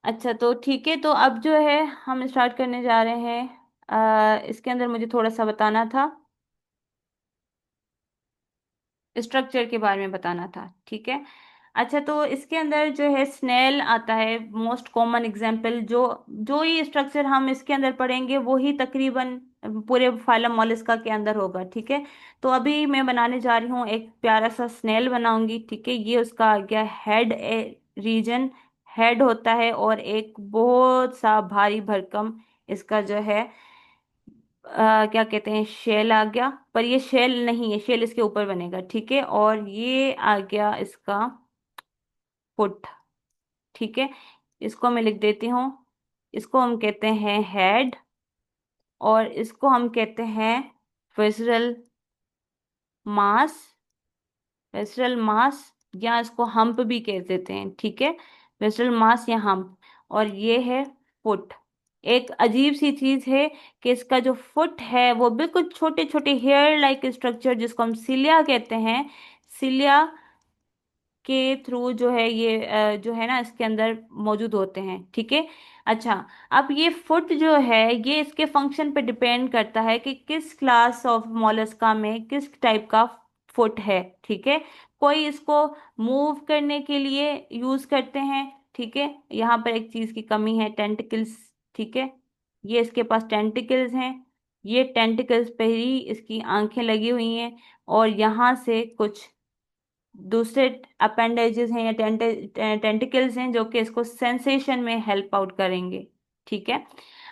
अच्छा तो ठीक है, तो अब जो है हम स्टार्ट करने जा रहे हैं। इसके अंदर मुझे थोड़ा सा बताना था, स्ट्रक्चर के बारे में बताना था, ठीक है। अच्छा तो इसके अंदर जो है स्नेल आता है, मोस्ट कॉमन एग्जाम्पल। जो जो ही स्ट्रक्चर हम इसके अंदर पढ़ेंगे वो ही तकरीबन पूरे फाइलम मोलस्का के अंदर होगा, ठीक है। तो अभी मैं बनाने जा रही हूँ, एक प्यारा सा स्नेल बनाऊंगी, ठीक है। ये उसका आ गया हेड रीजन। हेड होता है और एक बहुत सा भारी भरकम इसका जो है क्या कहते हैं, शेल आ गया। पर ये शेल नहीं है, शेल इसके ऊपर बनेगा, ठीक है। और ये आ गया इसका फुट, ठीक है। इसको मैं लिख देती हूँ। इसको हम कहते हैं हेड, और इसको हम कहते हैं विसरल मास। विसरल मास, या इसको हम्प भी कह देते हैं, ठीक है। विसरल मास या हम्प। और ये है फुट। एक अजीब सी चीज है कि इसका जो फुट है वो बिल्कुल छोटे छोटे हेयर लाइक स्ट्रक्चर, जिसको हम सिलिया कहते हैं, सिलिया के थ्रू जो है ये जो है ना इसके अंदर मौजूद होते हैं, ठीक है। अच्छा, अब ये फुट जो है ये इसके फंक्शन पे डिपेंड करता है कि किस क्लास ऑफ मोलस्का में किस टाइप का फुट है, ठीक है। कोई इसको मूव करने के लिए यूज करते हैं, ठीक है। यहाँ पर एक चीज की कमी है, टेंटिकल्स, ठीक है। ये इसके पास टेंटिकल्स हैं। ये टेंटिकल्स पे ही इसकी आंखें लगी हुई हैं, और यहाँ से कुछ दूसरे अपेंडेजेस हैं या टेंटिकल्स हैं जो कि इसको सेंसेशन में हेल्प आउट करेंगे, ठीक है।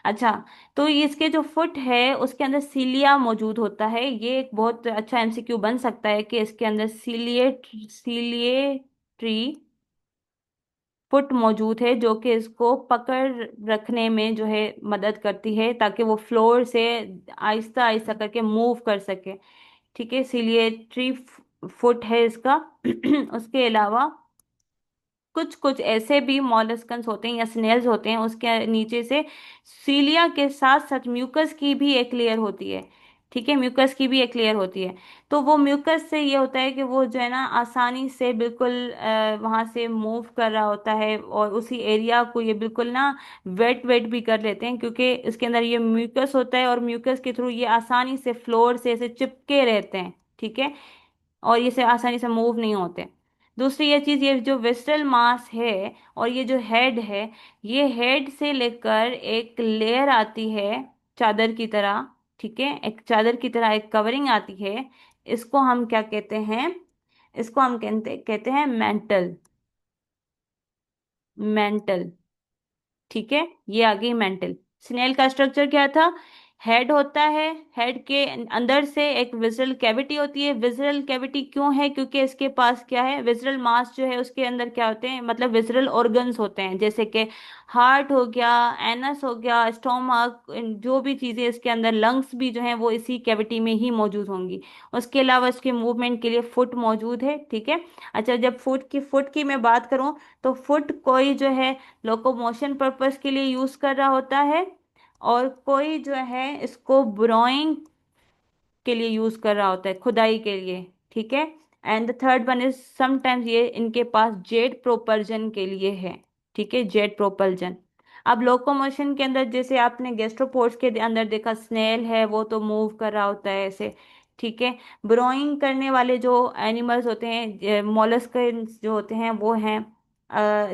अच्छा, तो ये इसके जो फुट है उसके अंदर सीलिया मौजूद होता है। ये एक बहुत अच्छा एमसीक्यू बन सकता है कि इसके अंदर सीलिएट्री फुट मौजूद है, जो कि इसको पकड़ रखने में जो है मदद करती है, ताकि वो फ्लोर से आहिस्ता आहिस्ता करके मूव कर सके, ठीक है। सिलिएट्री फुट है इसका। उसके अलावा कुछ कुछ ऐसे भी मॉलस्कन्स होते हैं या स्नेल्स होते हैं, उसके नीचे से सीलिया के साथ साथ म्यूकस की भी एक लेयर होती है, ठीक है। म्यूकस की भी एक लेयर होती है। तो वो म्यूकस से ये होता है कि वो जो है ना आसानी से बिल्कुल वहां से मूव कर रहा होता है, और उसी एरिया को ये बिल्कुल ना वेट वेट भी कर लेते हैं, क्योंकि इसके अंदर ये म्यूकस होता है, और म्यूकस के थ्रू ये आसानी से फ्लोर से ऐसे चिपके रहते हैं, ठीक है। और ये से आसानी से मूव नहीं होते। दूसरी ये चीज, ये जो वेस्टल मास है और ये जो हेड है, ये हेड से लेकर एक लेयर आती है चादर की तरह, ठीक है। एक चादर की तरह एक कवरिंग आती है। इसको हम क्या कहते हैं, इसको हम कहते कहते हैं मेंटल। मेंटल, ठीक है। ये आ गई मेंटल। स्नेल का स्ट्रक्चर क्या था, हेड होता है, हेड के अंदर से एक विजरल कैविटी होती है। विजरल कैविटी क्यों है, क्योंकि इसके पास क्या है, विजरल मास जो है उसके अंदर क्या होते हैं, मतलब विजरल ऑर्गन्स होते हैं, जैसे कि हार्ट हो गया, एनस हो गया, स्टोमक, जो भी चीजें इसके अंदर, लंग्स भी जो है वो इसी कैविटी में ही मौजूद होंगी। उसके अलावा इसके मूवमेंट के लिए फुट मौजूद है, ठीक है। अच्छा, जब फुट की मैं बात करूं, तो फुट कोई जो है लोकोमोशन पर्पस के लिए यूज कर रहा होता है, और कोई जो है इसको ब्रोइंग के लिए यूज कर रहा होता है, खुदाई के लिए, ठीक है। And the third one is sometimes ये इनके पास जेट प्रोपल्जन के लिए है, ठीक है, जेट प्रोपल्जन। अब लोकोमोशन के अंदर जैसे आपने गैस्ट्रोपोड्स के अंदर देखा, स्नेल है वो तो मूव कर रहा होता है ऐसे, ठीक है। ब्रोइंग करने वाले जो एनिमल्स होते हैं, मोलस्क जो होते हैं वो हैं,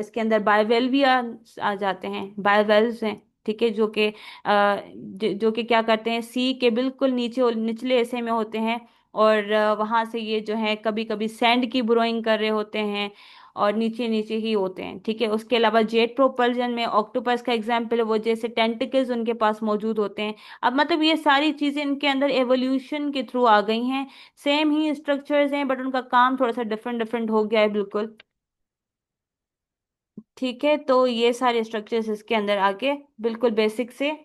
इसके अंदर बायोवेल भी आ जाते हैं, बायोवेल्स हैं, ठीक है। जो कि क्या करते हैं, सी के बिल्कुल नीचे निचले हिस्से में होते हैं, और वहां से ये जो है कभी कभी सैंड की ब्रोइंग कर रहे होते हैं, और नीचे नीचे ही होते हैं, ठीक है। उसके अलावा जेट प्रोपल्जन में ऑक्टोपस का एग्जाम्पल है, वो जैसे टेंटिकल्स उनके पास मौजूद होते हैं। अब मतलब ये सारी चीजें इनके अंदर एवोल्यूशन के थ्रू आ गई हैं। सेम ही स्ट्रक्चर्स हैं, बट उनका काम थोड़ा सा डिफरेंट डिफरेंट हो गया है बिल्कुल, ठीक है। तो ये सारे स्ट्रक्चर्स इसके अंदर आके बिल्कुल बेसिक से।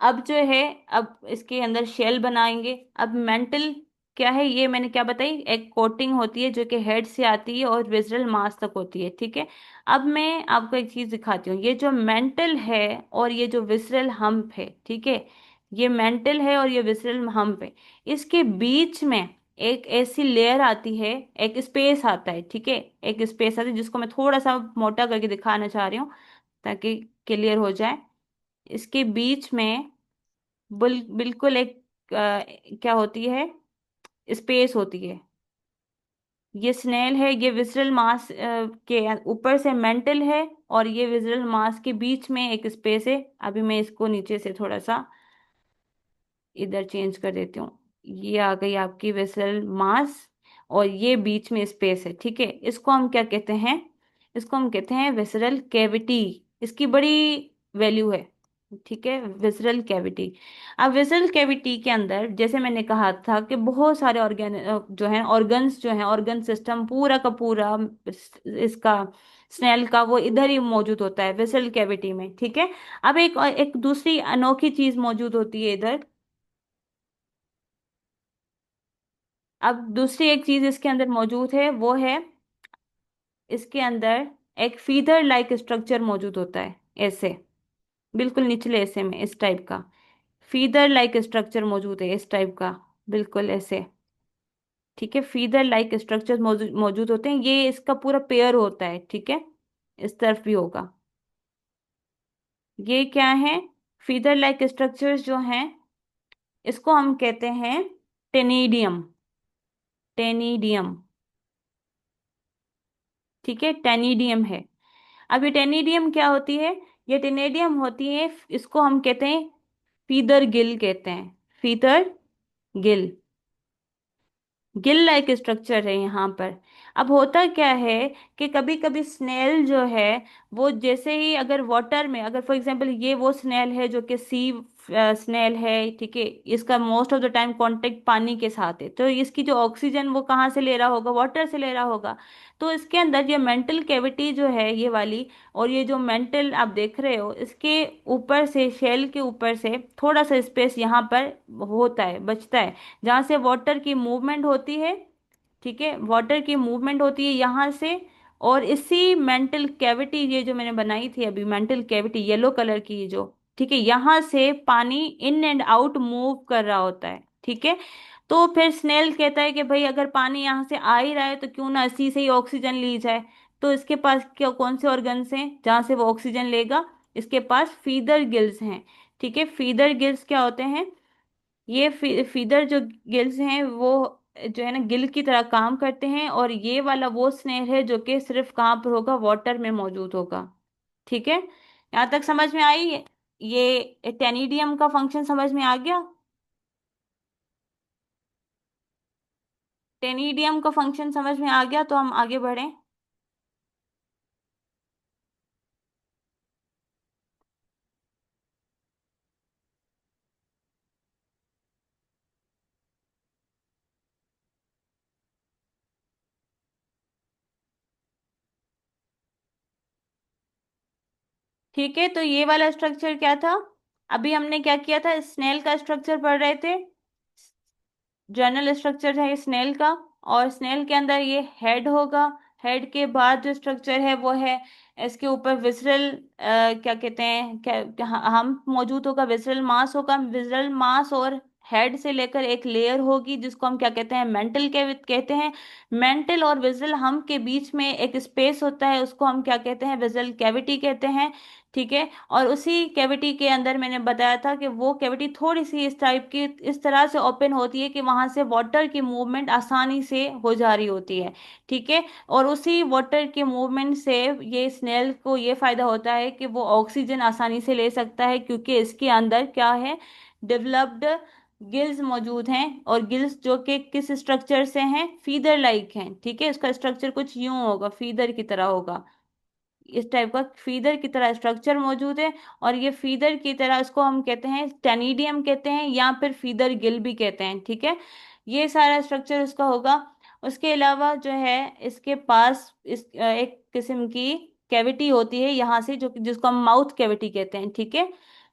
अब जो है, अब इसके अंदर शेल बनाएंगे। अब मेंटल क्या है, ये मैंने क्या बताई, एक कोटिंग होती है जो कि हेड से आती है और विजरल मास तक होती है, ठीक है। अब मैं आपको एक चीज दिखाती हूँ, ये जो मेंटल है और ये जो विसरल हम्प है, ठीक है। ये मेंटल है और ये विसरल हम्प है। इसके बीच में एक ऐसी लेयर आती है, एक स्पेस आता है, ठीक है। एक स्पेस आती है जिसको मैं थोड़ा सा मोटा करके दिखाना चाह रही हूँ। ताकि क्लियर हो जाए। इसके बीच में बिल्कुल एक क्या होती है, स्पेस होती है। ये स्नेल है, ये विसरल मास के ऊपर से मेंटल है, और ये विसरल मास के बीच में एक स्पेस है। अभी मैं इसको नीचे से थोड़ा सा इधर चेंज कर देती हूँ। ये आ गई आपकी वेसल मास, और ये बीच में स्पेस है, ठीक है। इसको हम क्या कहते हैं, इसको हम कहते हैं वेसरल कैविटी। इसकी बड़ी वैल्यू है, ठीक है, वेसरल कैविटी। अब वेसरल कैविटी के अंदर जैसे मैंने कहा था कि बहुत सारे ऑर्गेन जो है ऑर्गन्स जो है ऑर्गन सिस्टम पूरा का पूरा इसका स्नेल का वो इधर ही मौजूद होता है वेसरल कैविटी में, ठीक है। अब एक एक दूसरी अनोखी चीज मौजूद होती है इधर। अब दूसरी एक चीज इसके अंदर मौजूद है, वो है इसके अंदर एक फीदर लाइक स्ट्रक्चर मौजूद होता है, ऐसे बिल्कुल निचले ऐसे में इस टाइप का फीदर लाइक स्ट्रक्चर मौजूद है, इस टाइप का बिल्कुल ऐसे, ठीक है। फीदर लाइक स्ट्रक्चर मौजूद मौजूद होते हैं, ये इसका पूरा पेयर होता है, ठीक है। इस तरफ भी होगा। ये क्या है, फीदर लाइक स्ट्रक्चर्स जो हैं, इसको हम कहते हैं टेनिडियम। टेनिडियम, ठीक है, टेनिडियम है। अब ये टेनिडियम क्या होती है, ये टेनिडियम होती है, इसको हम कहते हैं फीदर गिल कहते हैं, feather Gill. Gill like structure है यहाँ पर। अब होता क्या है कि कभी कभी स्नेल जो है वो जैसे ही अगर वाटर में, अगर फॉर एग्जांपल ये वो स्नेल है जो कि सी स्नेल है, ठीक है, इसका most of the time contact पानी के साथ है, तो इसकी जो ऑक्सीजन वो कहाँ से ले रहा होगा, वाटर से ले रहा होगा। तो इसके अंदर ये मेंटल कैविटी जो है ये वाली, और ये जो मेंटल आप देख रहे हो, इसके ऊपर से शेल के ऊपर से थोड़ा सा स्पेस यहाँ पर होता है, बचता है, जहाँ से वाटर की मूवमेंट होती है, ठीक है, वाटर की मूवमेंट होती है यहाँ से। और इसी मेंटल कैविटी, ये जो मैंने बनाई थी अभी मेंटल कैविटी येलो कलर की, ये जो, ठीक है, यहाँ से पानी इन एंड आउट मूव कर रहा होता है, ठीक है। तो फिर स्नेल कहता है कि भाई अगर पानी यहाँ से आ ही रहा है तो क्यों ना इसी से ही ऑक्सीजन ली जाए। तो इसके पास क्या कौन से ऑर्गन्स हैं जहाँ से वो ऑक्सीजन लेगा, इसके पास फीदर गिल्स हैं, ठीक है। फीदर गिल्स क्या होते हैं, ये फीदर जो गिल्स हैं वो जो है ना गिल की तरह काम करते हैं, और ये वाला वो स्नेल है जो कि सिर्फ कहाँ पर होगा, वाटर में मौजूद होगा, ठीक है। यहाँ तक समझ में आई ये टेनिडियम का फंक्शन समझ में आ गया। टेनिडियम का फंक्शन समझ में आ गया, तो हम आगे बढ़ें। ठीक है, तो ये वाला स्ट्रक्चर क्या था, अभी हमने क्या किया था, स्नेल का स्ट्रक्चर पढ़ रहे थे। जर्नल स्ट्रक्चर है स्नेल का, और स्नेल के अंदर ये हेड होगा। हेड के बाद जो स्ट्रक्चर है वो है, इसके ऊपर विसरल क्या कहते हैं, हम मौजूद होगा, विसरल मास होगा। विसरल मास और हेड से लेकर एक लेयर होगी जिसको हम क्या कहते हैं, मेंटल के कहते हैं। मेंटल और विसरल हम के बीच में एक स्पेस होता है, उसको हम क्या कहते हैं, विसरल कैविटी कहते हैं, ठीक है। और उसी कैविटी के अंदर मैंने बताया था कि वो कैविटी थोड़ी सी इस टाइप की, इस तरह से ओपन होती है कि वहां से वाटर की मूवमेंट आसानी से हो जा रही होती है, ठीक है। और उसी वाटर के मूवमेंट से ये स्नेल को ये फायदा होता है कि वो ऑक्सीजन आसानी से ले सकता है, क्योंकि इसके अंदर क्या है, डेवलप्ड गिल्स मौजूद हैं। और गिल्स जो कि किस स्ट्रक्चर से हैं, फीदर लाइक हैं, ठीक है। इसका स्ट्रक्चर कुछ यूं होगा, फीदर की तरह होगा, इस टाइप का फीदर की तरह स्ट्रक्चर मौजूद है। और ये फीदर की तरह, इसको हम कहते हैं टेनिडियम कहते हैं, या फिर फीदर गिल भी कहते हैं, ठीक है। ये सारा स्ट्रक्चर उसका होगा। उसके अलावा जो है इसके पास एक किस्म की कैविटी होती है यहाँ से, जो जिसको हम माउथ कैविटी कहते हैं, ठीक है।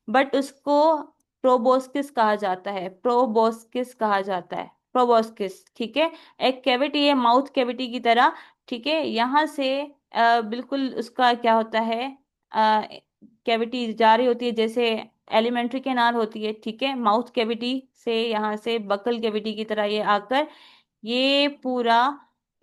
बट उसको प्रोबोस्किस कहा जाता है, प्रोबोस्किस कहा जाता है, प्रोबोस्किस, ठीक है। एक कैविटी है माउथ कैविटी की तरह, ठीक है। यहाँ से बिल्कुल उसका क्या होता है, कैविटी जा रही होती है जैसे एलिमेंट्री कैनाल होती है, ठीक है। माउथ कैविटी से यहाँ से बकल कैविटी की तरह ये आकर, ये पूरा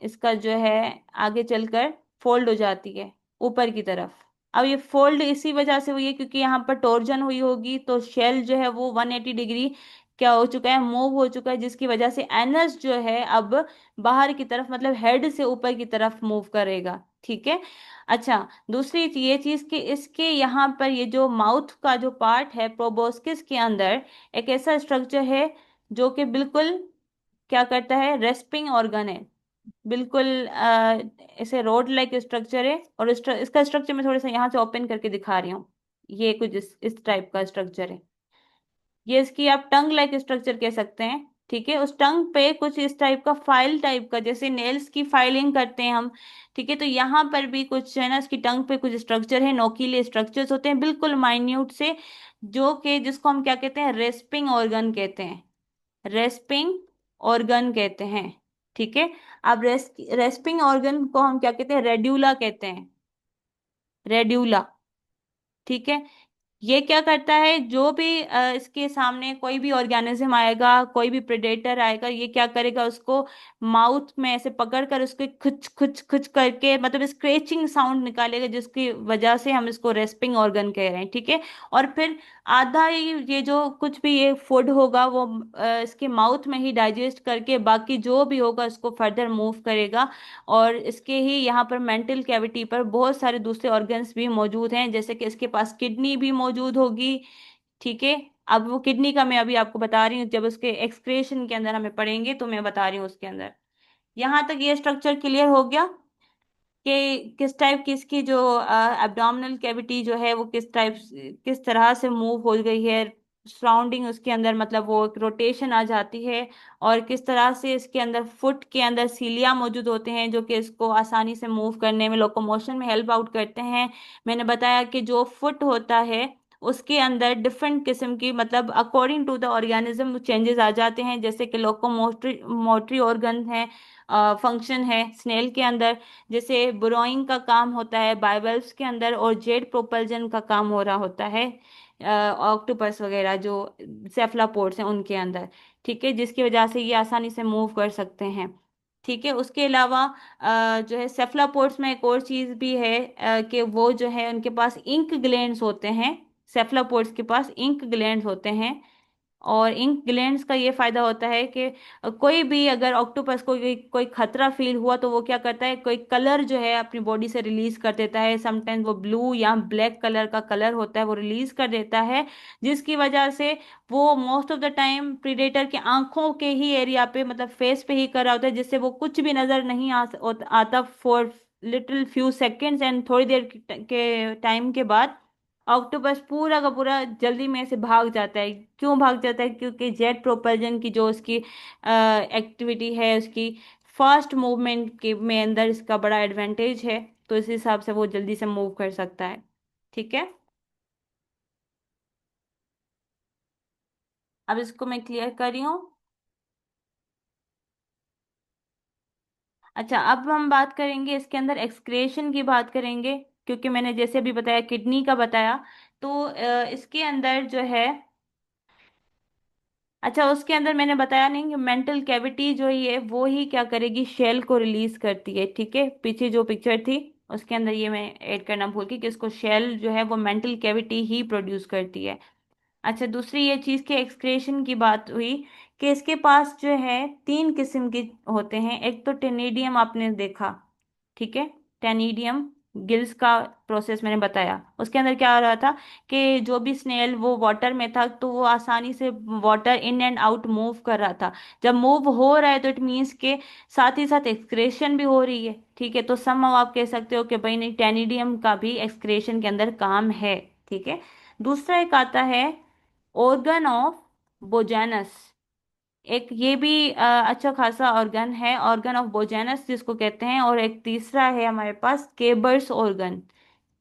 इसका जो है आगे चलकर फोल्ड हो जाती है ऊपर की तरफ, अब ये फोल्ड इसी वजह से हुई है क्योंकि यहाँ पर टोर्जन हुई होगी, तो शेल जो है वो 180 डिग्री क्या हो चुका है, मूव हो चुका है, जिसकी वजह से एनस जो है अब बाहर की तरफ मतलब हेड से ऊपर की तरफ मूव करेगा। ठीक है। अच्छा, दूसरी ये चीज कि इसके यहाँ पर ये जो माउथ का जो पार्ट है प्रोबोस्किस के अंदर एक ऐसा स्ट्रक्चर है जो कि बिल्कुल क्या करता है, रेस्पिंग ऑर्गन है। बिल्कुल ऐसे रोड लाइक स्ट्रक्चर है, और इसका स्ट्रक्चर मैं थोड़ा सा यहाँ से ओपन करके दिखा रही हूँ। ये कुछ इस टाइप का स्ट्रक्चर है। ये इसकी आप टंग लाइक स्ट्रक्चर कह सकते हैं। ठीक है, उस टंग पे कुछ इस टाइप का फाइल टाइप का, जैसे नेल्स की फाइलिंग करते हैं हम। ठीक है, तो यहाँ पर भी कुछ है ना, इसकी टंग पे कुछ स्ट्रक्चर है, नोकीले स्ट्रक्चर्स होते हैं बिल्कुल माइन्यूट से, जो कि जिसको हम क्या कहते हैं, रेस्पिंग ऑर्गन कहते हैं। रेस्पिंग ऑर्गन कहते हैं। ठीक है। अब रेस्पिंग ऑर्गन को हम क्या कहते हैं, रेड्यूला कहते हैं। रेड्यूला। ठीक है। ये क्या करता है, जो भी इसके सामने कोई भी ऑर्गेनिज्म आएगा, कोई भी प्रेडेटर आएगा, ये क्या करेगा, उसको माउथ में ऐसे पकड़ कर उसके खुच खुच खुच करके मतलब स्क्रेचिंग साउंड निकालेगा, जिसकी वजह से हम इसको रेस्पिंग ऑर्गन कह रहे हैं। ठीक है। और फिर आधा ये जो कुछ भी ये फूड होगा वो इसके माउथ में ही डाइजेस्ट करके बाकी जो भी होगा इसको फर्दर मूव करेगा। और इसके ही यहाँ पर मेंटल कैविटी पर बहुत सारे दूसरे ऑर्गन्स भी मौजूद हैं, जैसे कि इसके पास किडनी भी मौजूद होगी। ठीक है। अब वो किडनी का मैं अभी आपको बता रही हूँ, जब उसके एक्सक्रेशन के अंदर हमें पढ़ेंगे तो मैं बता रही हूँ उसके अंदर। यहाँ तक ये स्ट्रक्चर क्लियर हो गया कि किस टाइप की इसकी जो एब्डोमिनल कैविटी जो है वो किस तरह से मूव हो गई है, सराउंडिंग उसके अंदर मतलब वो एक रोटेशन आ जाती है। और किस तरह से इसके अंदर फुट के अंदर सीलिया मौजूद होते हैं जो कि इसको आसानी से मूव करने में, लोकोमोशन में हेल्प आउट करते हैं। मैंने बताया कि जो फुट होता है उसके अंदर डिफरेंट किस्म की मतलब according to the organism changes आ जाते हैं, जैसे कि लोकोमोटरी मोटरी ऑर्गन है, फंक्शन है स्नेल के अंदर। जैसे बुरोइंग का काम होता है बाइबल्स के अंदर, और जेट प्रोपल्जन का काम हो रहा होता है ऑक्टोपस वगैरह जो सेफलापोड्स हैं उनके अंदर। ठीक है, जिसकी वजह से ये आसानी से मूव कर सकते हैं। ठीक है। उसके अलावा जो है सेफलापोड्स में एक और चीज भी है कि वो जो है उनके पास इंक ग्लैंड्स होते हैं। सेफलापोड्स के पास इंक ग्लैंड्स होते हैं। और इंक ग्लैंड्स का ये फायदा होता है कि कोई भी अगर ऑक्टोपस को कोई खतरा फील हुआ तो वो क्या करता है, कोई कलर जो है अपनी बॉडी से रिलीज कर देता है। समटाइम्स वो ब्लू या ब्लैक कलर का कलर होता है वो रिलीज कर देता है, जिसकी वजह से वो most of the time predator की आंखों के ही एरिया पे मतलब फेस पे ही कर रहा होता है, जिससे वो कुछ भी नजर नहीं आता for little few seconds, and थोड़ी देर के टाइम के बाद ऑक्टोपस पूरा का पूरा जल्दी में से भाग जाता है। क्यों भाग जाता है, क्योंकि जेट प्रोपल्जन की जो उसकी एक्टिविटी है, उसकी फास्ट मूवमेंट के में अंदर इसका बड़ा एडवांटेज है, तो इस हिसाब से वो जल्दी से मूव कर सकता है। ठीक है। अब इसको मैं क्लियर कर रही हूँ। अच्छा, अब हम बात करेंगे इसके अंदर एक्सक्रेशन की बात करेंगे, क्योंकि मैंने जैसे अभी बताया किडनी का बताया, तो इसके अंदर जो है, अच्छा उसके अंदर मैंने बताया नहीं कि मेंटल कैविटी जो ही है वो ही क्या करेगी, शेल को रिलीज करती है। ठीक है, पीछे जो पिक्चर थी उसके अंदर ये मैं ऐड करना भूल गई कि इसको शेल जो है वो मेंटल कैविटी ही प्रोड्यूस करती है। अच्छा, दूसरी ये चीज के एक्सक्रेशन की बात हुई कि इसके पास जो है 3 किस्म के होते हैं। एक तो टेनिडियम आपने देखा। ठीक है। टेनिडियम गिल्स का प्रोसेस मैंने बताया, उसके अंदर क्या हो रहा था कि जो भी स्नेल वो वाटर में था तो वो आसानी से water in and out move कर रहा था। जब मूव हो रहा है तो इट मीन्स के साथ ही साथ एक्सक्रेशन भी हो रही है। ठीक है, तो सम आप कह सकते हो कि भाई नहीं, टेनिडियम का भी एक्सक्रेशन के अंदर काम है। ठीक है। दूसरा एक आता है ऑर्गन ऑफ बोजानस। एक ये भी अच्छा खासा ऑर्गन है, ऑर्गन ऑफ बोजानस जिसको कहते हैं। और एक तीसरा है हमारे पास केबर्स ऑर्गन।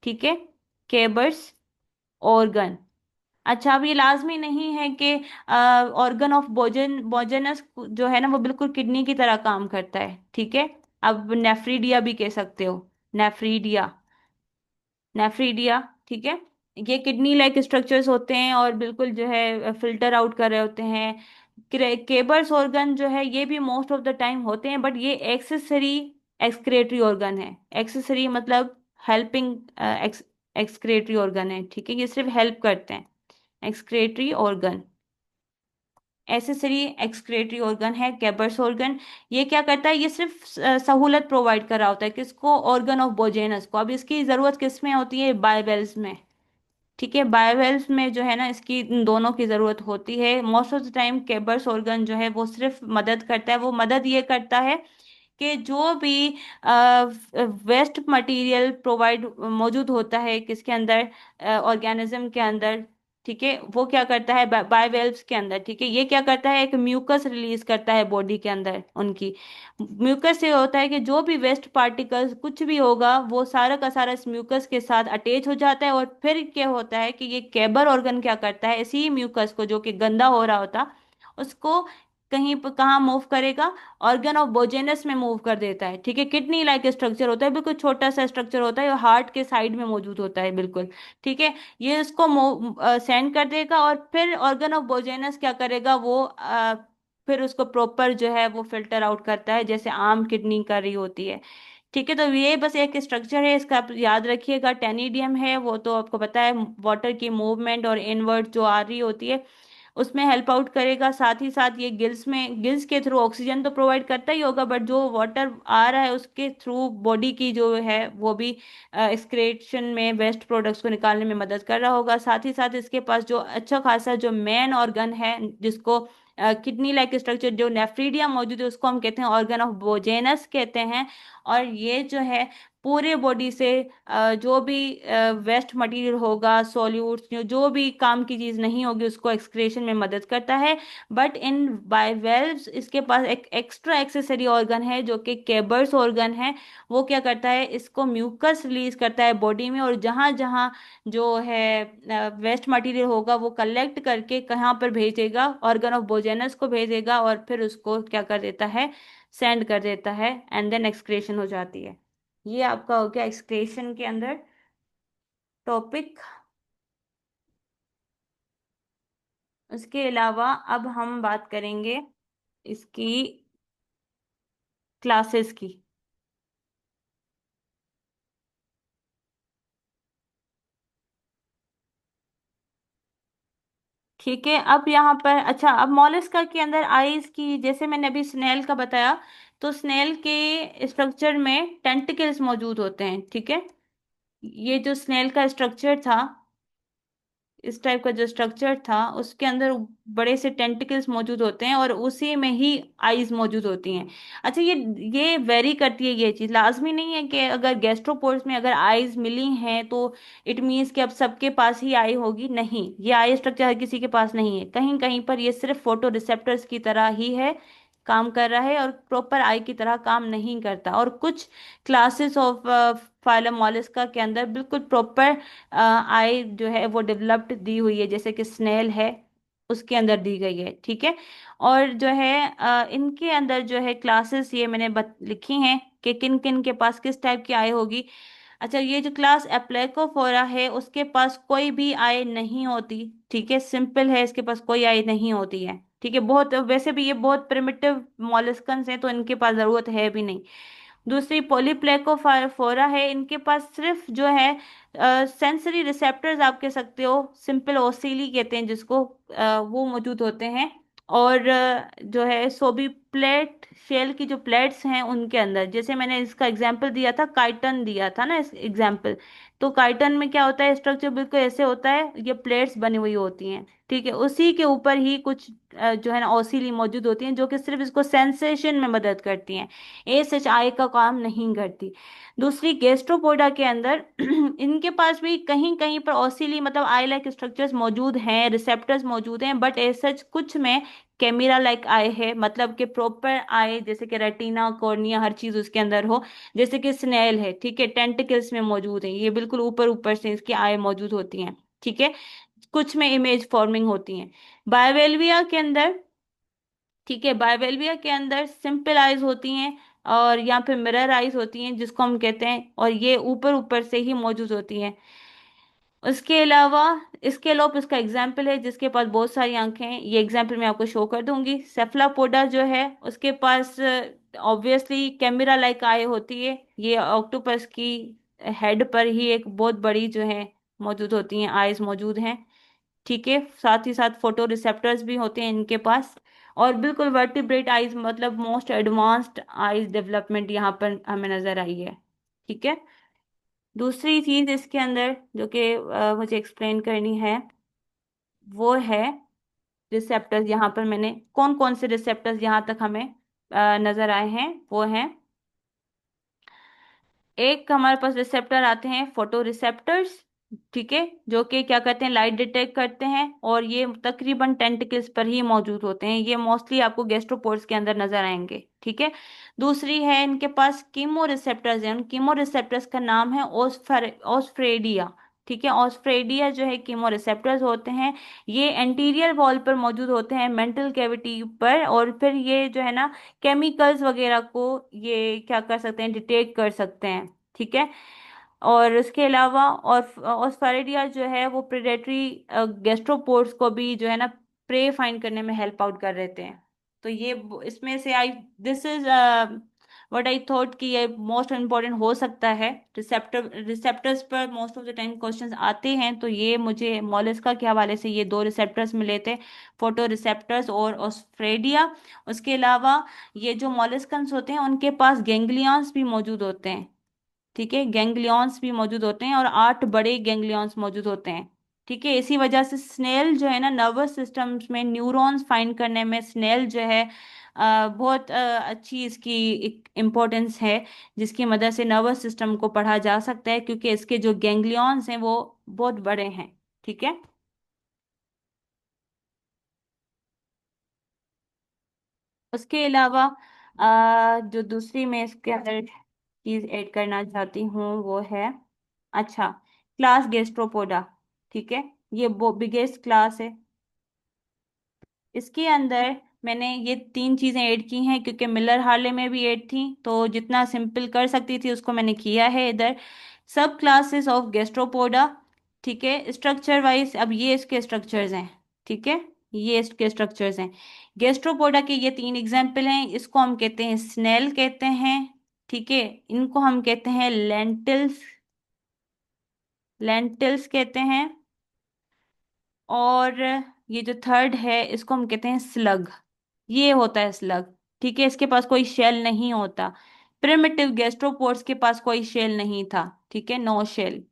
ठीक है, केबर्स ऑर्गन। अच्छा, अब ये लाजमी नहीं है कि ऑर्गन ऑफ बोजनस जो है ना वो बिल्कुल किडनी की तरह काम करता है। ठीक है, अब नेफ्रीडिया भी कह सकते हो। नेफ्रीडिया। नेफ्रीडिया। ठीक है, ये किडनी लाइक स्ट्रक्चर्स होते हैं और बिल्कुल जो है फिल्टर आउट कर रहे होते हैं। केबर्स ऑर्गन जो है ये भी मोस्ट ऑफ द टाइम होते हैं, बट ये एक्सेसरी एक्सक्रेटरी ऑर्गन है। एक्सेसरी मतलब हेल्पिंग एक्सक्रेटरी ऑर्गन है, ठीक है, ये सिर्फ हेल्प करते हैं। Excretory organ, accessory excretory organ है कैबर्स ऑर्गन। ये क्या करता है, ये सिर्फ सहूलत प्रोवाइड कर रहा होता है किसको, ऑर्गन ऑफ बोजेनस को। अब इसकी जरूरत किस में होती है, बायोवेल्स में, ठीक है, बायोवेल्स में जो है ना इसकी इन दोनों की जरूरत होती है। Most of the time Keber's organ जो है वो सिर्फ मदद करता है, वो मदद ये करता है कि जो भी वेस्ट मटेरियल प्रोवाइड मौजूद होता है किसके अंदर, ऑर्गेनिज्म के अंदर, ठीक है, वो क्या करता है बायोवेल्व्स के अंदर, ठीक है, ये क्या करता है, एक म्यूकस रिलीज करता है बॉडी के अंदर उनकी। म्यूकस से होता है कि जो भी वेस्ट पार्टिकल्स कुछ भी होगा वो सारा का सारा इस म्यूकस के साथ अटैच हो जाता है, और फिर क्या होता है कि ये केबर ऑर्गन क्या करता है, इसी म्यूकस को जो कि गंदा हो रहा होता उसको कहीं पर कहाँ मूव करेगा, ऑर्गन ऑफ बोजेनस में मूव कर देता है, ठीक है। किडनी लाइक स्ट्रक्चर होता है, बिल्कुल छोटा सा स्ट्रक्चर होता है, हार्ट के साइड में मौजूद होता है बिल्कुल, ठीक है। ये इसको सेंड कर देगा, और फिर ऑर्गन ऑफ बोजेनस क्या करेगा, वो फिर उसको प्रॉपर जो है वो फिल्टर आउट करता है, जैसे आम किडनी कर रही होती है, ठीक है। तो ये बस एक स्ट्रक्चर है, इसका आप याद रखिएगा। टेनिडियम है वो तो आपको पता है, वाटर की मूवमेंट और इनवर्ट जो आ रही होती है उसमें हेल्प आउट करेगा। साथ ही साथ ये गिल्स में, गिल्स के थ्रू ऑक्सीजन तो प्रोवाइड करता ही होगा, बट जो वाटर आ रहा है उसके थ्रू बॉडी की जो है वो भी एक्सक्रेशन में वेस्ट प्रोडक्ट्स को निकालने में मदद कर रहा होगा। साथ ही साथ इसके पास जो अच्छा खासा जो मेन ऑर्गन है, जिसको किडनी लाइक स्ट्रक्चर जो नेफ्रीडियम मौजूद है, उसको हम कहते हैं ऑर्गन ऑफ बोजेनस कहते हैं। और ये जो है पूरे बॉडी से जो भी वेस्ट मटेरियल होगा, सॉल्यूट्स, जो भी काम की चीज नहीं होगी उसको एक्सक्रेशन में मदद करता है। बट इन बायवेल्व्स इसके पास एक एक्स्ट्रा एक्सेसरी ऑर्गन है जो कि केबर्स ऑर्गन है। वो क्या करता है, इसको म्यूकस रिलीज करता है बॉडी में, और जहां जहां जो है वेस्ट मटेरियल होगा वो कलेक्ट करके कहाँ पर भेजेगा, ऑर्गन ऑफ बोजेनस को भेजेगा, और फिर उसको क्या कर देता है, सेंड कर देता है, एंड देन एक्सक्रेशन हो जाती है। ये आपका हो गया एक्सक्रेशन के अंदर टॉपिक। उसके अलावा अब हम बात करेंगे इसकी क्लासेस की। ठीक है, अब यहाँ पर अच्छा, अब मॉलस्का के अंदर आइज की, जैसे मैंने अभी स्नेल का बताया, तो स्नेल के स्ट्रक्चर में टेंटिकल्स मौजूद होते हैं, ठीक है। ये जो स्नेल का स्ट्रक्चर था, इस टाइप का जो स्ट्रक्चर था उसके अंदर बड़े से टेंटिकल्स मौजूद होते हैं, और उसी में ही आईज मौजूद होती हैं। अच्छा, ये वेरी करती है, ये चीज लाजमी नहीं है कि अगर गैस्ट्रोपोड्स में अगर आईज मिली हैं तो इट मीन्स कि अब सबके पास ही आई होगी, नहीं, ये आई स्ट्रक्चर हर किसी के पास नहीं है। कहीं कहीं पर ये सिर्फ फोटो रिसेप्टर्स की तरह ही है, काम कर रहा है, और प्रॉपर आई की तरह काम नहीं करता। और कुछ क्लासेस ऑफ फाइलम मॉलस्का के अंदर बिल्कुल प्रॉपर आई जो है वो डेवलप्ड दी हुई है, जैसे कि स्नेल है उसके अंदर दी गई है, ठीक है। और जो है इनके अंदर जो है क्लासेस ये मैंने लिखी हैं कि किन किन के पास किस टाइप की आय होगी। अच्छा, ये जो क्लास एप्लेकोफोरा है उसके पास कोई भी आय नहीं होती, ठीक है, सिंपल है, इसके पास कोई आय नहीं होती है, ठीक है। बहुत वैसे भी ये बहुत प्रिमिटिव मॉलस्कन्स हैं तो इनके पास जरूरत है भी नहीं। दूसरी पॉलीप्लेकोफोरा है, इनके पास सिर्फ जो है सेंसरी रिसेप्टर्स आप कह सकते हो, सिंपल ओसिली कहते हैं जिसको, वो मौजूद होते हैं। और जो है सोबी प्लेट शेल की जो प्लेट्स हैं उनके अंदर, जैसे मैंने इसका एग्जांपल दिया था, काइटन दिया था ना इस एग्जांपल, तो काइटन में क्या होता है, स्ट्रक्चर बिल्कुल ऐसे होता है, ये प्लेट्स बनी हुई होती हैं, ठीक है, उसी के ऊपर ही कुछ जो है ना ओसिली मौजूद होती हैं जो कि सिर्फ इसको सेंसेशन में मदद करती हैं, एएसएचआई का काम नहीं करती। दूसरी गैस्ट्रोपोडा के अंदर इनके पास भी कहीं कहीं पर ओसिली मतलब आई लाइक स्ट्रक्चर्स मौजूद हैं, रिसेप्टर्स मौजूद हैं, बट सच कुछ में कैमेरा लाइक आई है, मतलब कि प्रॉपर आई, जैसे कि रेटिना कॉर्निया हर चीज उसके अंदर हो, जैसे कि स्नेल है, ठीक है, टेंटिकल्स में मौजूद है, ये बिल्कुल ऊपर ऊपर से इसकी आई मौजूद होती हैं, ठीक है। कुछ में इमेज फॉर्मिंग होती हैं। बायोवेल्विया के अंदर, ठीक है, बायोवेल्विया के अंदर सिंपल आइज होती हैं, और यहाँ पे मिरर आइज होती हैं जिसको हम कहते हैं, और ये ऊपर ऊपर से ही मौजूद होती हैं। उसके अलावा स्केलोप इसका एग्जाम्पल है जिसके पास बहुत सारी आंखें हैं, ये एग्जाम्पल मैं आपको शो कर दूंगी। सेफलापोडा जो है उसके पास ऑब्वियसली कैमरा लाइक आई होती है, ये ऑक्टोपस की हेड पर ही एक बहुत बड़ी जो है मौजूद होती हैं, आइज मौजूद हैं। ठीक है, साथ ही साथ फोटो रिसेप्टर्स भी होते हैं इनके पास। और बिल्कुल वर्टिब्रेट आइज, मतलब मोस्ट एडवांस्ड आइज डेवलपमेंट यहाँ पर हमें नजर आई है। ठीक है। दूसरी चीज इसके अंदर जो कि मुझे एक्सप्लेन करनी है, वो है रिसेप्टर्स। यहाँ पर मैंने कौन कौन से रिसेप्टर्स यहाँ तक हमें नजर आए हैं, वो हैं, एक हमारे पास रिसेप्टर आते हैं फोटो रिसेप्टर्स। ठीक है, जो कि क्या करते हैं, लाइट डिटेक्ट करते हैं, और ये तकरीबन टेंटिकल्स पर ही मौजूद होते हैं। ये मोस्टली आपको गैस्ट्रोपोड्स के अंदर नजर आएंगे। ठीक है। दूसरी है, इनके पास कीमो रिसेप्टर्स हैं। उन कीमो रिसेप्टर्स का नाम है ऑस्फ्रेडिया। ठीक है, ऑस्फ्रेडिया जो है कीमो रिसेप्टर्स होते हैं। ये एंटीरियर वॉल पर मौजूद होते हैं, मेंटल कैविटी पर, और फिर ये जो है ना, केमिकल्स वगैरह को ये क्या कर सकते हैं, डिटेक्ट कर सकते हैं। ठीक है। और इसके अलावा और ऑस्फेरिडिया जो है वो प्रेडेटरी गैस्ट्रोपोड्स को भी जो है ना प्रे फाइंड करने में हेल्प आउट कर देते हैं। तो ये इसमें से I this is what I thought कि ये मोस्ट इम्पोर्टेंट हो सकता है। रिसेप्टर्स पर most of the time questions आते हैं, तो ये मुझे मॉलस्का के हवाले से ये दो रिसेप्टर्स मिले थे, फोटो रिसेप्टर्स और ऑस्फ्रेडिया। उसके अलावा ये जो मॉलस्कन्स होते हैं उनके पास गैंग्लियंस भी मौजूद होते हैं। ठीक है, गैंग्लियंस भी मौजूद होते हैं, और 8 बड़े गैंग्लियंस मौजूद होते हैं। ठीक है, इसी वजह से स्नेल जो है ना, नर्वस सिस्टम्स में न्यूरॉन्स फाइंड करने में स्नेल जो है बहुत अच्छी इसकी एक इम्पोर्टेंस है, जिसकी मदद से नर्वस सिस्टम को पढ़ा जा सकता है, क्योंकि इसके जो गैंग्लियंस हैं वो बहुत बड़े हैं। ठीक है। उसके अलावा जो दूसरी मैं इसके अंदर चीज ऐड करना चाहती हूँ, वो है, अच्छा, क्लास गैस्ट्रोपोडा। ठीक है, ये वो बिगेस्ट क्लास है। इसके अंदर मैंने ये 3 चीजें ऐड की हैं, क्योंकि मिलर हार्ले में भी ऐड थी, तो जितना सिंपल कर सकती थी उसको मैंने किया है इधर। सब क्लासेस ऑफ गैस्ट्रोपोडा। ठीक है, स्ट्रक्चर वाइज अब ये इसके स्ट्रक्चर्स हैं। ठीक है, ये इसके स्ट्रक्चर्स हैं। गैस्ट्रोपोडा के ये 3 एग्जाम्पल हैं। इसको हम कहते हैं स्नेल कहते हैं। ठीक है, इनको हम कहते हैं लेंटिल्स, लेंटिल्स कहते हैं। और ये जो थर्ड है इसको हम कहते हैं स्लग, ये होता है स्लग। ठीक है, इसके पास कोई शेल नहीं होता। प्रिमिटिव गैस्ट्रोपोड्स के पास कोई शेल नहीं था। ठीक है, नो शेल।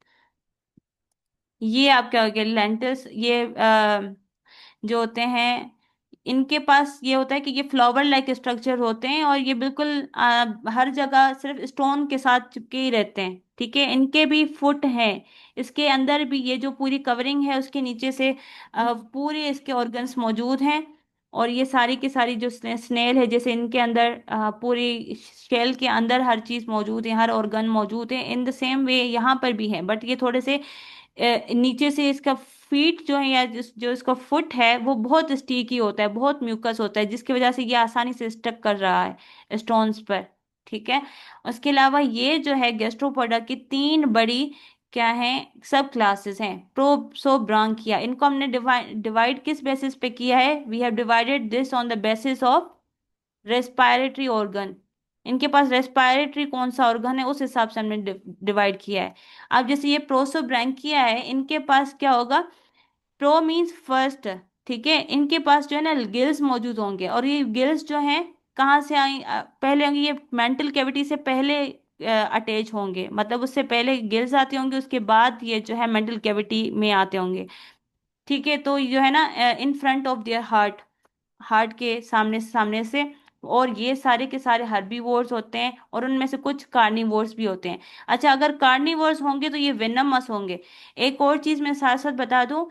ये आप क्या हो गया, लेंटिल्स, ये जो होते हैं, इनके पास ये होता है कि ये फ्लावर लाइक स्ट्रक्चर होते हैं, और ये बिल्कुल हर जगह सिर्फ स्टोन के साथ चिपके ही रहते हैं। ठीक है, इनके भी फुट हैं। इसके अंदर भी ये जो पूरी कवरिंग है उसके नीचे से पूरे इसके ऑर्गन्स मौजूद हैं। और ये सारी की सारी जो स्नेल है, जैसे इनके अंदर पूरी शेल के अंदर हर चीज मौजूद है, हर ऑर्गन मौजूद है, इन द सेम वे यहाँ पर भी है, बट ये थोड़े से नीचे से इसका फीट जो है, या जो इसका फुट है वो बहुत स्टीकी होता है, बहुत म्यूकस होता है, जिसकी वजह से ये आसानी से स्टक कर रहा है स्टोन्स पर। ठीक है। उसके अलावा ये जो है गैस्ट्रोपोडा की 3 बड़ी क्या है, सब क्लासेस हैं। प्रोसोब्रांकिया, इनको हमने डिवाइड किस बेसिस पे किया है, we have divided this on the basis of respiratory organ. इनके पास रेस्पायरेटरी कौन सा ऑर्गन है उस हिसाब से हमने डिवाइड किया है। अब जैसे ये प्रोसोब्रैंकिया है, इनके पास क्या होगा, प्रो मीन्स फर्स्ट। ठीक है, इनके पास जो है ना गिल्स मौजूद होंगे, और ये गिल्स जो हैं कहाँ से आई, पहले होंगे, ये मेंटल कैविटी से पहले अटैच होंगे, मतलब उससे पहले गिल्स आते होंगे, उसके बाद ये जो है मेंटल कैविटी में आते होंगे। ठीक है, तो ये जो है ना in front of their heart, heart के सामने सामने से। और ये सारे के सारे हर्बीवोर्स होते हैं, और उनमें से कुछ कार्निवोर्स भी होते हैं। अच्छा, अगर कार्निवोर्स होंगे तो ये वेनमस होंगे। एक और चीज मैं साथ साथ बता दूं,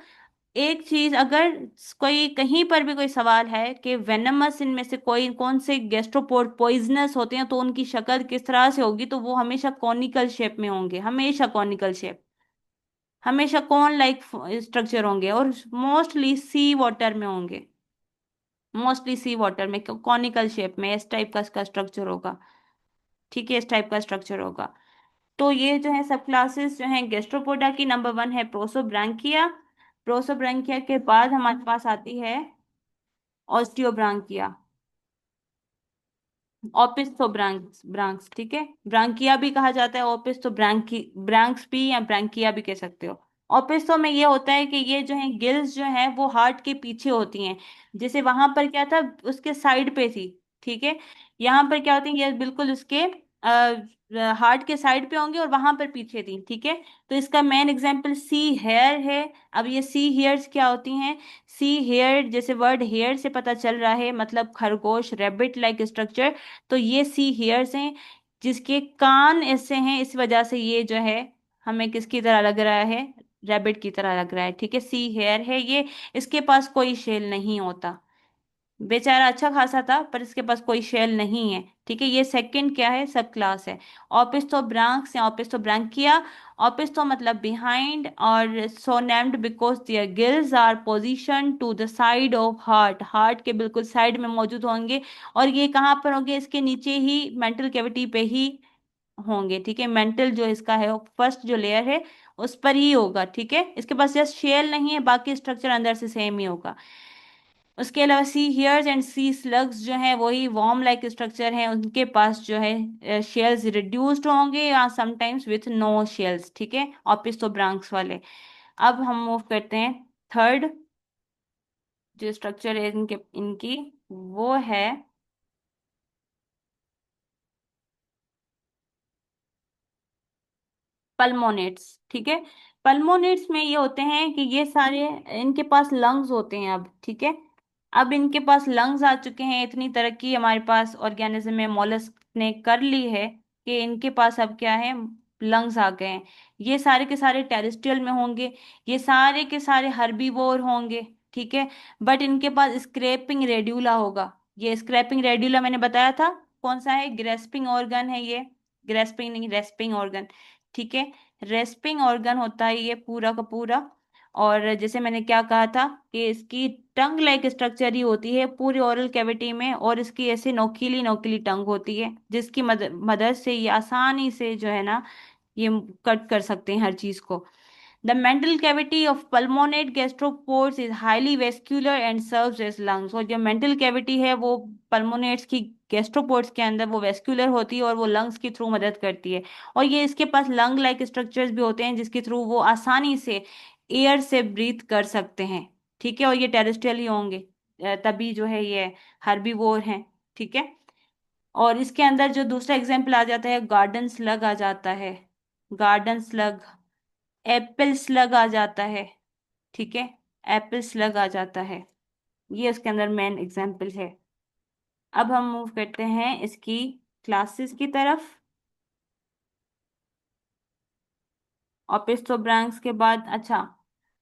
एक चीज, अगर कोई कहीं पर भी कोई सवाल है कि वेनमस इनमें से कोई कौन से गैस्ट्रोपोड पॉइजनस होते हैं, तो उनकी शक्ल किस तरह से होगी, तो वो हमेशा कॉनिकल शेप में होंगे, हमेशा कॉनिकल शेप, हमेशा कॉन लाइक स्ट्रक्चर होंगे, और मोस्टली सी वाटर में होंगे, मोस्टली सी वाटर में कॉनिकल शेप में, इस टाइप का इसका स्ट्रक्चर होगा। ठीक है, इस टाइप का स्ट्रक्चर होगा। तो ये जो है सब क्लासेस जो हैं गैस्ट्रोपोडा की, नंबर 1 है प्रोसोब्रांकिया। प्रोसोब्रांकिया के बाद हमारे पास आती है ऑस्टियोब्रांकिया। ओपिस्थो ब्रांक्स ब्रांक्स, ठीक है, ब्रांकिया भी कहा जाता है, ओपिस्थो ब्रांकी ब्रांक्स भी या ब्रांकिया भी कह सकते हो। ओपिस्थो में ये होता है कि ये जो है गिल्स जो है वो हार्ट के पीछे होती हैं। जैसे वहां पर क्या था, उसके साइड पे थी, ठीक है, यहाँ पर क्या होती है, ये बिल्कुल उसके हार्ट के साइड पे होंगे और वहां पर पीछे थी, ठीक है। तो इसका मेन एग्जांपल सी हेयर है। अब ये सी हेयर्स क्या होती हैं? सी हेयर, जैसे वर्ड हेयर से पता चल रहा है, मतलब खरगोश, रेबिट लाइक स्ट्रक्चर। तो ये सी हेयर्स हैं, जिसके कान ऐसे हैं, इस वजह से ये जो है हमें किसकी तरह लग रहा है, रैबिट की तरह लग रहा है, ठीक है, सी हेयर है ये। इसके पास कोई शेल नहीं होता, बेचारा अच्छा खासा था पर इसके पास कोई शेल नहीं है, ठीक है। ये सेकंड क्या है, सब क्लास है। ओपिस्थोब्रांक्स या ओपिस्थोब्रांकिया। ओपिस्थो मतलब बिहाइंड, और so named because their gills are position to the side of heart, heart के बिल्कुल साइड में मौजूद होंगे। और ये कहाँ पर होंगे, इसके नीचे ही मेंटल कैविटी पे ही होंगे, ठीक है। मेंटल जो इसका है फर्स्ट जो लेयर है उस पर ही होगा, ठीक है। इसके पास जस्ट शेल नहीं है, बाकी स्ट्रक्चर अंदर से सेम ही होगा। उसके अलावा सी हियर्स एंड सी स्लग्स जो हैं वही वॉर्म लाइक स्ट्रक्चर हैं, उनके पास जो है शेल्स रिड्यूस्ड होंगे या समटाइम्स विथ नो शेल्स, ठीक है, ऑपिस्थोब्रांक्स वाले। अब हम मूव करते हैं थर्ड जो स्ट्रक्चर है इनके इनकी, वो है पल्मोनेट्स, ठीक है। पल्मोनेट्स में ये होते हैं कि ये सारे, इनके पास लंग्स होते हैं अब, ठीक है। अब इनके पास लंग्स आ चुके हैं, इतनी तरक्की हमारे पास ऑर्गेनिज्म में मॉलस्क ने कर ली है कि इनके पास अब क्या है, लंग्स आ गए हैं। ये सारे के सारे टेरेस्ट्रियल में होंगे, ये सारे के सारे हर्बीवोर होंगे, ठीक है। बट इनके पास स्क्रैपिंग रेड्यूला होगा। ये स्क्रैपिंग रेड्यूला मैंने बताया था कौन सा है, ग्रेस्पिंग ऑर्गन है ये, ग्रेस्पिंग नहीं, रेस्पिंग ऑर्गन, ठीक है। रेस्पिंग ऑर्गन होता है ये पूरा का पूरा। और जैसे मैंने क्या कहा था कि इसकी टंग लाइक स्ट्रक्चर ही होती है पूरी ओरल कैविटी में, और इसकी ऐसे नोकीली नोकीली टंग होती है जिसकी मदद से ये आसानी से जो है ना, ये कट कर सकते हैं हर चीज को। The mental cavity of pulmonate gastropods is highly vascular and serves as lungs। और जो mental cavity है वो pulmonates की गैस्ट्रोपोड्स के अंदर वो वेस्क्यूलर होती है और वो लंग्स के थ्रू मदद करती है। और ये इसके पास लंग लाइक स्ट्रक्चर्स भी होते हैं जिसके थ्रू वो आसानी से एयर से ब्रीथ कर सकते हैं, ठीक है। और ये टेरेस्ट्रियल ही होंगे, तभी जो है ये हर्बीवोर हैं, ठीक है। और इसके अंदर जो दूसरा एग्जाम्पल आ जाता है, गार्डन स्लग आ जाता है, गार्डन स्लग, एप्पल स्लग आ जाता है, ठीक है, एप्पल स्लग आ जाता है। ये उसके अंदर मेन एग्जाम्पल है। अब हम मूव करते हैं इसकी क्लासेस की तरफ। ओपिस्टोब्रांक्स के बाद, अच्छा,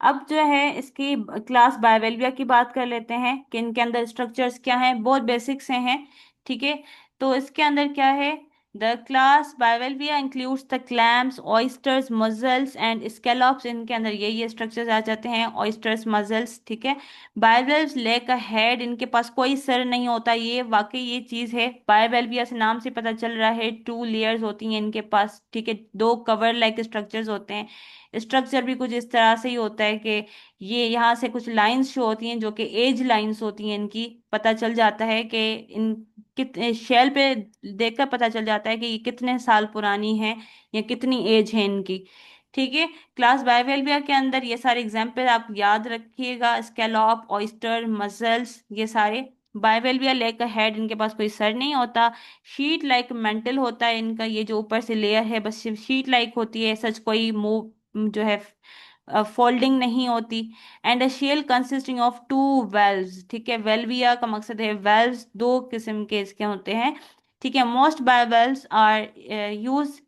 अब जो है इसकी क्लास बायवेल्विया की बात कर लेते हैं कि इनके अंदर स्ट्रक्चर्स क्या हैं, बहुत बेसिक से हैं, ठीक है। तो इसके अंदर क्या है, the class Bivalvia includes the clams, oysters, mussels and scallops. इनके अंदर ये स्ट्रक्चर्स आ जाते हैं, ऑयस्टर्स, मसल्स, ठीक है। बायवेल्व्स लेक अ हेड, इनके पास कोई सर नहीं होता, ये वाकई ये चीज है, बायवेल्विया से नाम से पता चल रहा है, टू लेयर्स होती हैं इनके पास, ठीक है, दो कवर लाइक स्ट्रक्चर्स होते हैं। स्ट्रक्चर भी कुछ इस तरह से ही होता है कि ये यहाँ से कुछ लाइंस शो होती हैं जो कि एज लाइंस होती हैं इनकी, पता चल जाता है कि इन कितने शेल पे देखकर पता चल जाता है कि ये कितने साल पुरानी है या कितनी एज है इनकी, ठीक है। क्लास बायवेल्विया के अंदर ये सारे एग्जाम्पल आप याद रखिएगा, स्कैलॉप, ऑयस्टर, मसल्स, ये सारे। बायवेल्विया लेक का हेड, इनके पास कोई सर नहीं होता। शीट लाइक मेंटल होता है इनका, ये जो ऊपर से लेयर है बस सिर्फ शीट लाइक होती है, सच कोई मूव जो है फोल्डिंग नहीं होती। And a shell consisting of two valves, ठीक है, वेल्विया का मकसद है वेल्व्स, दो किस्म के इसके होते हैं, ठीक है। Most bivalves are use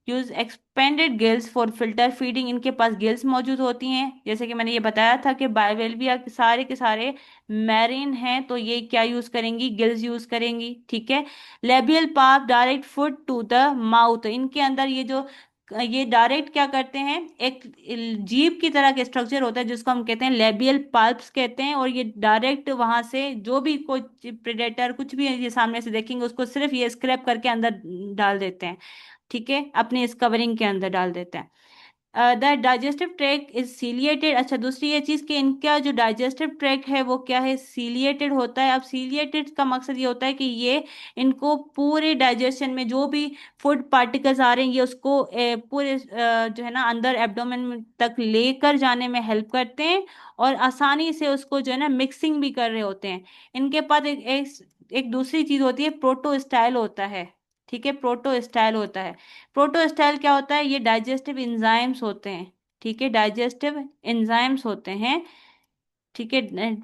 use expanded gills for filter feeding, इनके पास गिल्स मौजूद होती हैं, जैसे कि मैंने ये बताया था कि बायवेल्विया के सारे मैरीन हैं, तो ये क्या यूज करेंगी, गिल्स यूज करेंगी, ठीक है। लेबियल पाथ direct food to the mouth, इनके अंदर ये जो ये डायरेक्ट क्या करते हैं, एक जीभ की तरह का स्ट्रक्चर होता है जिसको हम कहते हैं लेबियल पल्प्स कहते हैं, और ये डायरेक्ट वहां से जो भी कोई प्रेडेटर कुछ भी ये सामने से देखेंगे उसको सिर्फ ये स्क्रैप करके अंदर डाल देते हैं, ठीक है, अपने इस कवरिंग के अंदर डाल देते हैं। The digestive tract is ciliated. अच्छा, दूसरी ये चीज कि इनका जो डाइजेस्टिव ट्रैक्ट है वो क्या है, सीलिएटेड होता है। अब सीलिएटेड का मकसद ये होता है कि ये इनको पूरे डाइजेशन में जो भी फूड पार्टिकल्स आ रहे हैं ये उसको पूरे जो है ना अंदर एब्डोमेन तक लेकर जाने में हेल्प करते हैं, और आसानी से उसको जो है ना मिक्सिंग भी कर रहे होते हैं। इनके पास एक दूसरी चीज होती है, प्रोटोस्टाइल होता है। ठीक है, प्रोटोस्टाइल होता है। प्रोटोस्टाइल क्या होता है, ये डाइजेस्टिव एंजाइम्स होते हैं। ठीक है, डाइजेस्टिव एंजाइम्स होते हैं। ठीक है,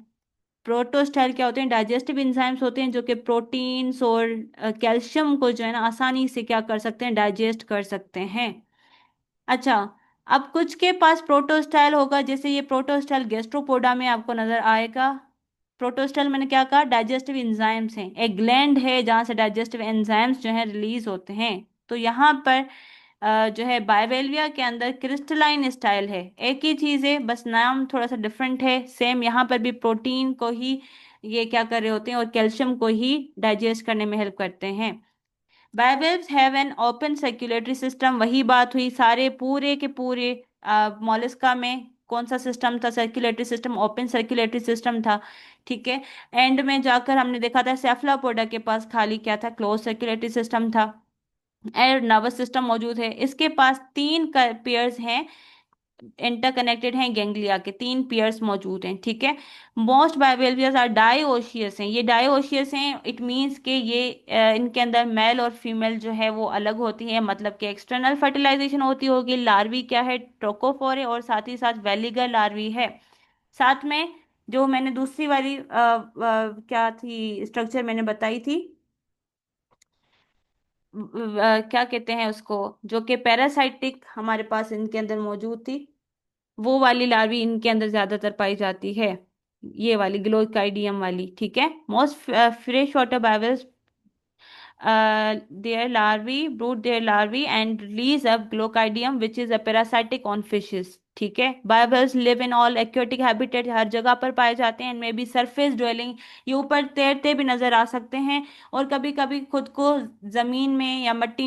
प्रोटोस्टाइल क्या होते हैं, डाइजेस्टिव एंजाइम्स होते हैं जो कि प्रोटीन्स और कैल्शियम को जो है ना आसानी से क्या कर सकते हैं, डाइजेस्ट कर सकते हैं। अच्छा, अब कुछ के पास प्रोटोस्टाइल होगा, जैसे ये प्रोटोस्टाइल गैस्ट्रोपोडा में आपको नजर आएगा। प्रोटोस्टाइल मैंने क्या कहा, डाइजेस्टिव एंजाइम्स हैं, एक ग्लैंड है जहां से डाइजेस्टिव एंजाइम्स जो है रिलीज होते हैं। तो यहाँ पर जो है बायवेल्विया के अंदर क्रिस्टलाइन स्टाइल है, एक ही चीज है, बस नाम थोड़ा सा डिफरेंट है। सेम यहाँ पर भी प्रोटीन को ही ये क्या कर रहे होते हैं और कैल्शियम को ही डाइजेस्ट करने में हेल्प करते हैं। Bivalves have an open circulatory system, वही बात हुई, सारे पूरे के पूरे मोलस्का में कौन सा सिस्टम था, circulatory system, open circulatory system था। ठीक है, एंड में जाकर हमने देखा था सेफलोपोडा के पास खाली क्या था, क्लोज सर्कुलेटरी सिस्टम था। एयर नर्वस सिस्टम मौजूद है, इसके पास तीन पेयर्स हैं, इंटरकनेक्टेड हैं, गैंग्लिया के तीन पेयर्स मौजूद हैं। ठीक है, मोस्ट बायवेल्वियस आर डाइओशियस हैं, ये डाइओशियस हैं, इट मींस के ये इनके अंदर मेल और फीमेल जो है वो अलग होती है, मतलब कि एक्सटर्नल फर्टिलाइजेशन होती होगी। लार्वी क्या है, ट्रोकोफोर है, और साथ ही साथ वेलिगर लार्वी है। साथ में जो मैंने दूसरी वाली क्या थी स्ट्रक्चर मैंने बताई थी, क्या कहते हैं उसको, जो कि पैरासाइटिक हमारे पास इनके अंदर मौजूद थी, वो वाली लार्वी इनके अंदर ज्यादातर पाई जाती है, ये वाली ग्लोकाइडियम वाली। ठीक है, most fresh water bivalves their larvae brood their larvae and release a glochidium which is a parasitic on fishes। ठीक है, bivalves live in all aquatic habitat, हर जगह पर पाए जाते हैं, इनमें भी सरफेस ड्वेलिंग, ये ऊपर तैरते भी नजर आ सकते हैं, और कभी कभी खुद को जमीन में या मिट्टी